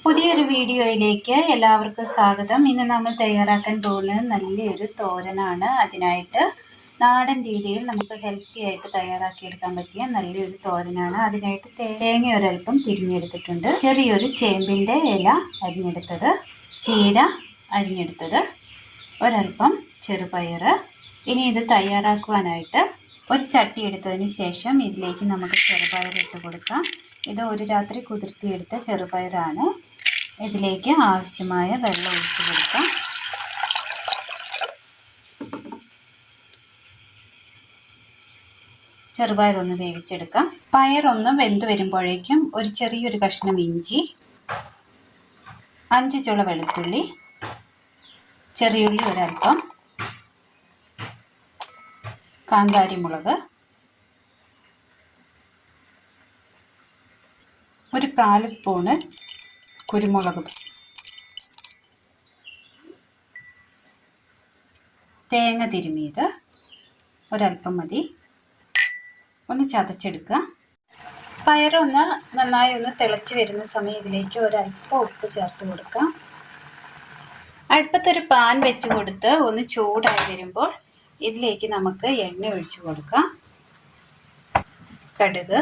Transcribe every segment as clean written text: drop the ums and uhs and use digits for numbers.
പുതിയൊരു വീഡിയോയിലേക്ക് എല്ലാവർക്കും സ്വാഗതം. ഇന്ന് നമ്മൾ തയ്യാറാക്കാൻ പോകുന്നത് നല്ലൊരു തോരനാണ്. അതിനായിട്ട് നാടൻ രീതിയിൽ നമുക്ക് ഹെൽത്തി ആയിട്ട് തയ്യാറാക്കിയെടുക്കാൻ പറ്റിയ നല്ലൊരു തോരനാണ്. അതിനായിട്ട് തേങ്ങ ഒരൽപ്പം തിരിഞ്ഞെടുത്തിട്ടുണ്ട്, ചെറിയൊരു ചേമ്പിൻ്റെ ഇല അരിഞ്ഞെടുത്തത്, ചീര അരിഞ്ഞെടുത്തത്, ഒരൽപ്പം ചെറുപയർ. ഇനി ഇത് തയ്യാറാക്കുവാനായിട്ട് ഒരു ചട്ടി എടുത്തതിന് ശേഷം ഇതിലേക്ക് നമുക്ക് ചെറുപയർ ഇട്ട് കൊടുക്കാം. ഇത് ഒരു രാത്രി കുതിർത്തിയെടുത്ത ചെറുപയറാണ്. ഇതിലേക്ക് ആവശ്യമായ വെള്ളം ഒഴിച്ച് കൊടുക്കാം. ചെറുപയറൊന്ന് വേവിച്ചെടുക്കാം. പയറൊന്ന് വെന്ത് വരുമ്പോഴേക്കും ഒരു ചെറിയൊരു കഷ്ണം ഇഞ്ചി, 5 ചുള വെളുത്തുള്ളി, ചെറിയുള്ളി ഒരൽപ്പം, കാന്താരിമുളക്, ഒരു 4 സ്പൂണ് കുരുമുളക്, തേങ്ങ തിരുമിയത് ഒരൽപ്പം മതി. ഒന്ന് ചതച്ചെടുക്കുക. പയറൊന്ന് നന്നായി ഒന്ന് തിളച്ച് വരുന്ന സമയം ഇതിലേക്ക് ഒരൽപ്പം ഉപ്പ് ചേർത്ത് കൊടുക്കാം. അടുപ്പത്തൊരു പാൻ വെച്ച് കൊടുത്ത് ഒന്ന് ചൂടായി വരുമ്പോൾ ഇതിലേക്ക് നമുക്ക് എണ്ണ ഒഴിച്ച് കൊടുക്കാം. കടുക്,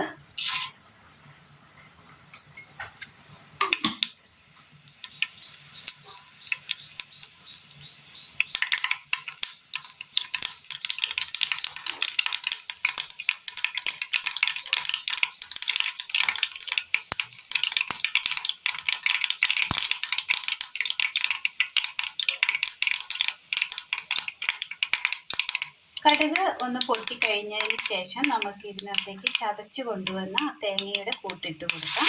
കടുക് ഒന്ന് പൊട്ടിക്കഴിഞ്ഞതിന് ശേഷം നമുക്ക് ഇതിനകത്തേക്ക് ചതച്ച് കൊണ്ടുവന്ന തേങ്ങയുടെ കൂട്ടിട്ട് കൊടുക്കാം.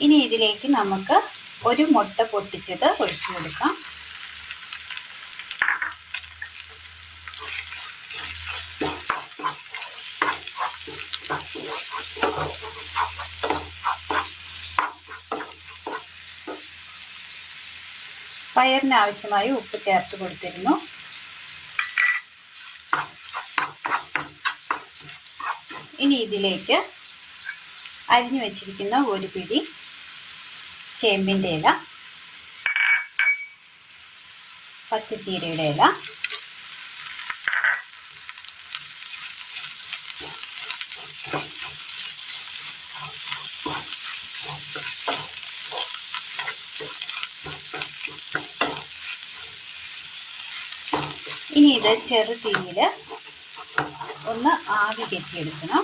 ഇനി ഇതിലേക്ക് നമുക്ക് ഒരു മുട്ട പൊട്ടിച്ചത് ഒഴിച്ചു കൊടുക്കാം. പയറിന് ആവശ്യമായി ഉപ്പ് ചേർത്ത് കൊടുത്തിരുന്നു. ഇനി ഇതിലേക്ക് അരിഞ്ഞു വെച്ചിരിക്കുന്ന ഒരു പിടി ചേമ്പിൻ്റെ ഇല, പച്ചച്ചീരയുടെ ഇല, ഇനി ഇത് ചെറു തീയിൽ ഒന്ന് ആവി കെട്ടിയെടുക്കണം.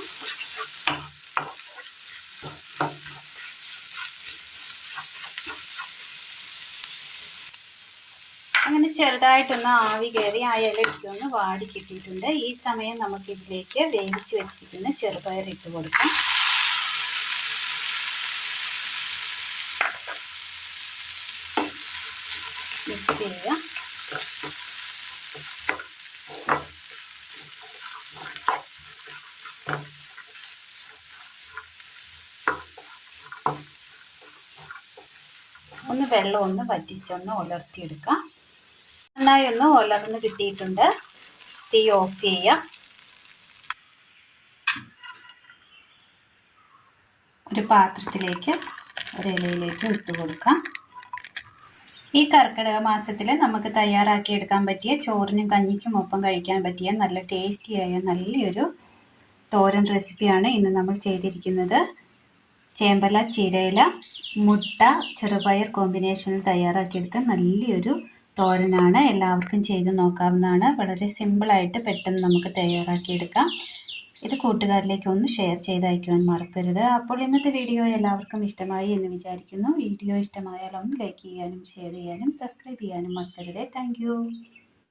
അങ്ങനെ ചെറുതായിട്ടൊന്ന് ആവി കയറി ആ ഇലയ്ക്ക് ഒന്ന് വാടി കിട്ടിയിട്ടുണ്ട്. ഈ സമയം നമുക്കിതിലേക്ക് വേവിച്ച് വെച്ചിരിക്കുന്ന ചെറുപയർ ഇട്ട് കൊടുക്കാം. മിക്സ് ചെയ്യുക. ഒന്ന് വെള്ളം ഒന്ന് വറ്റിച്ചൊന്ന് ഉലർത്തിയെടുക്കാം. നന്നായി ഒന്ന് ഉലർന്ന് കിട്ടിയിട്ടുണ്ട്. തീ ഓഫ് ചെയ്യാം. ഒരു പാത്രത്തിലേക്ക് ഒരു ഇലയിലേക്ക് ഇട്ട് കൊടുക്കാം. ഈ കർക്കിടക മാസത്തിൽ നമുക്ക് തയ്യാറാക്കിയെടുക്കാൻ പറ്റിയ ചോറിനും കഞ്ഞിക്കും ഒപ്പം കഴിക്കാൻ പറ്റിയ നല്ല ടേസ്റ്റിയായ നല്ലൊരു തോരൻ റെസിപ്പിയാണ് ഇന്ന് നമ്മൾ ചെയ്തിരിക്കുന്നത്. ചേമ്പല, ചീരയില, മുട്ട, ചെറുപയർ കോമ്പിനേഷനിൽ തയ്യാറാക്കിയെടുത്ത നല്ലൊരു തോരനാണ്. എല്ലാവർക്കും ചെയ്ത് നോക്കാവുന്നതാണ്. വളരെ സിമ്പിളായിട്ട് പെട്ടെന്ന് നമുക്ക് തയ്യാറാക്കിയെടുക്കാം. ഇത് കൂട്ടുകാരിലേക്ക് ഒന്ന് ഷെയർ ചെയ്ത് അയക്കുവാൻ മറക്കരുത്. അപ്പോൾ ഇന്നത്തെ വീഡിയോ എല്ലാവർക്കും ഇഷ്ടമായി എന്ന് വിചാരിക്കുന്നു. വീഡിയോ ഇഷ്ടമായാൽ ഒന്ന് ലൈക്ക് ചെയ്യാനും ഷെയർ ചെയ്യാനും സബ്സ്ക്രൈബ് ചെയ്യാനും മറക്കരുത്. താങ്ക്